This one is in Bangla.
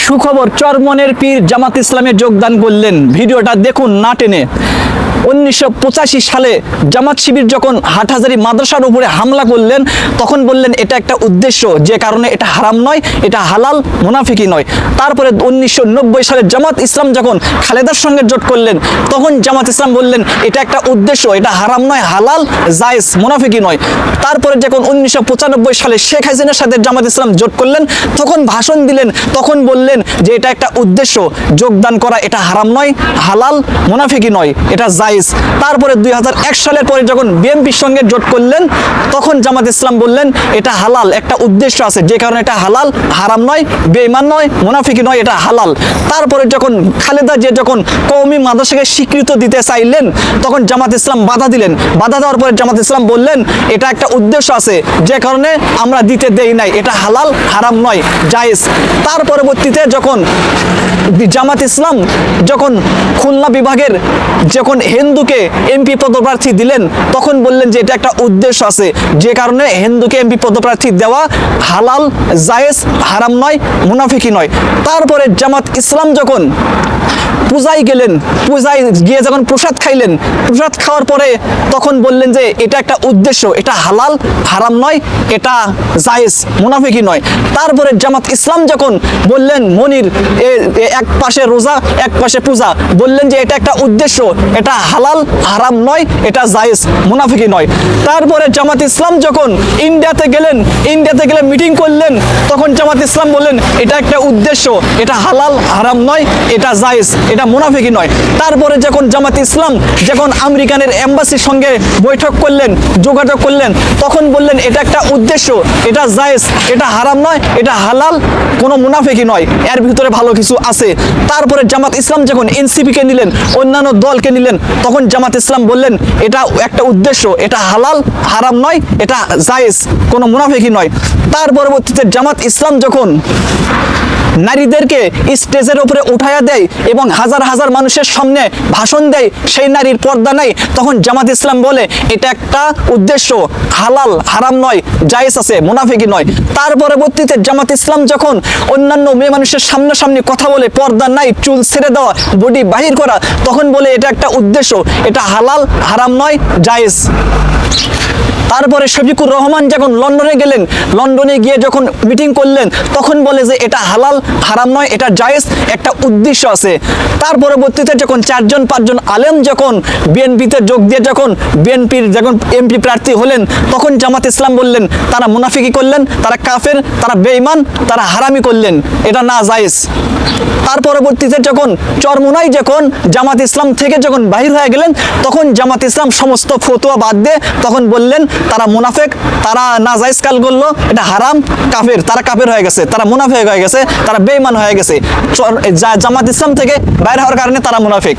সুখবর, চরমনের পীর জামাত ইসলামে যোগদান করলেন। ভিডিওটা দেখুন না টেনে। 1985 সালে জামাত শিবির যখন হাটহাজারী মাদ্রাসার উপরে হামলা করলেন, তখন বললেন এটা একটা উদ্দেশ্য, যে কারণে এটা হারাম নয়, এটা হালাল, মুনাফিকি নয়। তারপরে 1990 সালে জামাত ইসলাম যখন খালেদার সঙ্গে জোট করলেন, তখন জামাত ইসলাম বললেন এটা একটা উদ্দেশ্য, এটা হারাম নয়, হালাল, জায়েজ, মুনাফিকি নয়। তারপরে যখন 1995 সালে শেখ হাসিনার সাথে জামাত ইসলাম জোট করলেন, তখন ভাষণ দিলেন, তখন বললেন যে এটা একটা উদ্দেশ্য, যোগদান করা এটা হারাম নয়, হালাল, মুনাফিকি নয়, এটা জায়েজ। তারপরে 2001 সালের পরে যখন বিএনপির সঙ্গে জোট করলেন, তখন জামাত ইসলাম বললেন এটা হালাল, একটা উদ্দেশ্য আছে, যে কারণে এটা হালাল, হারাম নয়, বেঈমান নয়, মুনাফিকি নয়, এটা হালাল। তারপরে যখন খালেদা জিয়া যখন কওমি মাদ্রাসাকে স্বীকৃত দিতে চাইলেন, তখন জামাত ইসলাম বাধা দিলেন। বাধা দেওয়ার পরে জামাত ইসলাম বললেন এটা একটা উদ্দেশ্য আছে, যে কারণে আমরা দিতে দেই নাই, এটা হালাল, হারাম নয়, জায়েজ। তার পরবর্তীতে যখন জামাত ইসলাম যখন খুলনা বিভাগের যখন হিন্দুকে এমপি পদপ্রার্থী দিলেন, তখন বললেন যে এটা একটা উদ্দেশ্য আছে, যে কারণে হিন্দুকে এমপি পদপ্রার্থী দেওয়া হালাল, জায়েজ, হারাম নয়, মুনাফিকি নয়। তারপরে জামাত ইসলাম যখন পূজায় গেলেন, পূজায় গিয়ে যখন প্রসাদ খাইলেন, প্রসাদ খাওয়ার পরে তখন বললেন যে এটা একটা উদ্দেশ্য, এটা হালাল, হারাম নয়, এটা জায়েজ, মুনাফিকি নয়। তারপরে জামাত ইসলাম যখন বললেন মনির এক পাশে রোজা, এক পাশে পূজা, বললেন যে এটা একটা উদ্দেশ্য, এটা হালাল, হারাম নয়, এটা জায়েজ, মুনাফিকি নয়। তারপরে জামাত ইসলাম যখন ইন্ডিয়াতে গেলে মিটিং করলেন, তখন জামাত ইসলাম বললেন এটা একটা উদ্দেশ্য, এটা হালাল, হারাম নয়, এটা জায়েজ, এটা মুনাফিকি নয়। তারপরে যখন জামাত ইসলাম যখন আমেরিকানের এম্বাসির সঙ্গে বৈঠক করলেন, যোগাযোগ করলেন, তখন বললেন এটা একটা উদ্দেশ্য, এটা জায়েজ, এটা হারাম নয়, এটা হালাল, কোনো মুনাফিকি নয়, এর ভিতরে ভালো কিছু আছে। তারপরে জামাত ইসলাম যখন এনসিপিকে নিলেন, অন্যান্য দলকে নিলেন, তখন জামাত ইসলাম বললেন এটা একটা উদ্দেশ্য, এটা হালাল, হারাম নয়, এটা জায়েজ, কোনো মুনাফিকি নয়। তার পরবর্তীতে জামাত ইসলাম যখন নারীদেরকে স্টেজের উপরে উঠাইয়া দেয় এবং হাজার হাজার মানুষের সামনে ভাষণ দেয়, সেই নারীর পর্দা নাই, তখন জামাত ইসলাম বলে এটা একটা উদ্দেশ্য, হালাল, হারাম নয়, জায়েজ আছে, মুনাফিকি নয়। তার পরবর্তীতে জামাত ইসলাম যখন অন্যান্য মেয়ে মানুষের সামনাসামনি কথা বলে, পর্দা নাই, চুল ছেড়ে দেওয়া, বডি বাহির করা, তখন বলে এটা একটা উদ্দেশ্য, এটা হালাল, হারাম নয়, জায়েজ। তারপরে শফিকুর রহমান যখন লন্ডনে গেলেন, লন্ডনে গিয়ে যখন মিটিং করলেন, তখন বলে যে এটা হালাল, হারাম নয়, এটা জায়েজ, একটা উদ্দেশ্য আছে। তার পরবর্তীতে যখন 4-5 আলেম যখন বিএনপিতে যোগ দিয়ে যখন বিএনপির যখন এমপি প্রার্থী হলেন, তখন জামাত ইসলাম বললেন তারা মুনাফিকি করলেন, তারা কাফের, তারা বেঈমান, তারা হারামি করলেন, এটা না জায়েজ। তার পরবর্তীতে যখন চরমোনাই যখন জামাত ইসলাম থেকে যখন বাহির হয়ে গেলেন, তখন জামাত ইসলাম সমস্ত ফতোয়া বাদ দিয়ে তখন বললেন তারা মুনাফিক, তারা নাজায়েজ কাল করলো, এটা হারাম, কাফের, তারা কাফের হয়ে গেছে, তারা মুনাফিক হয়ে গেছে, তারা বেঈমান হয়ে গেছে। জামাত ইসলাম থেকে বাইরে হওয়ার কারণে তারা মুনাফিক।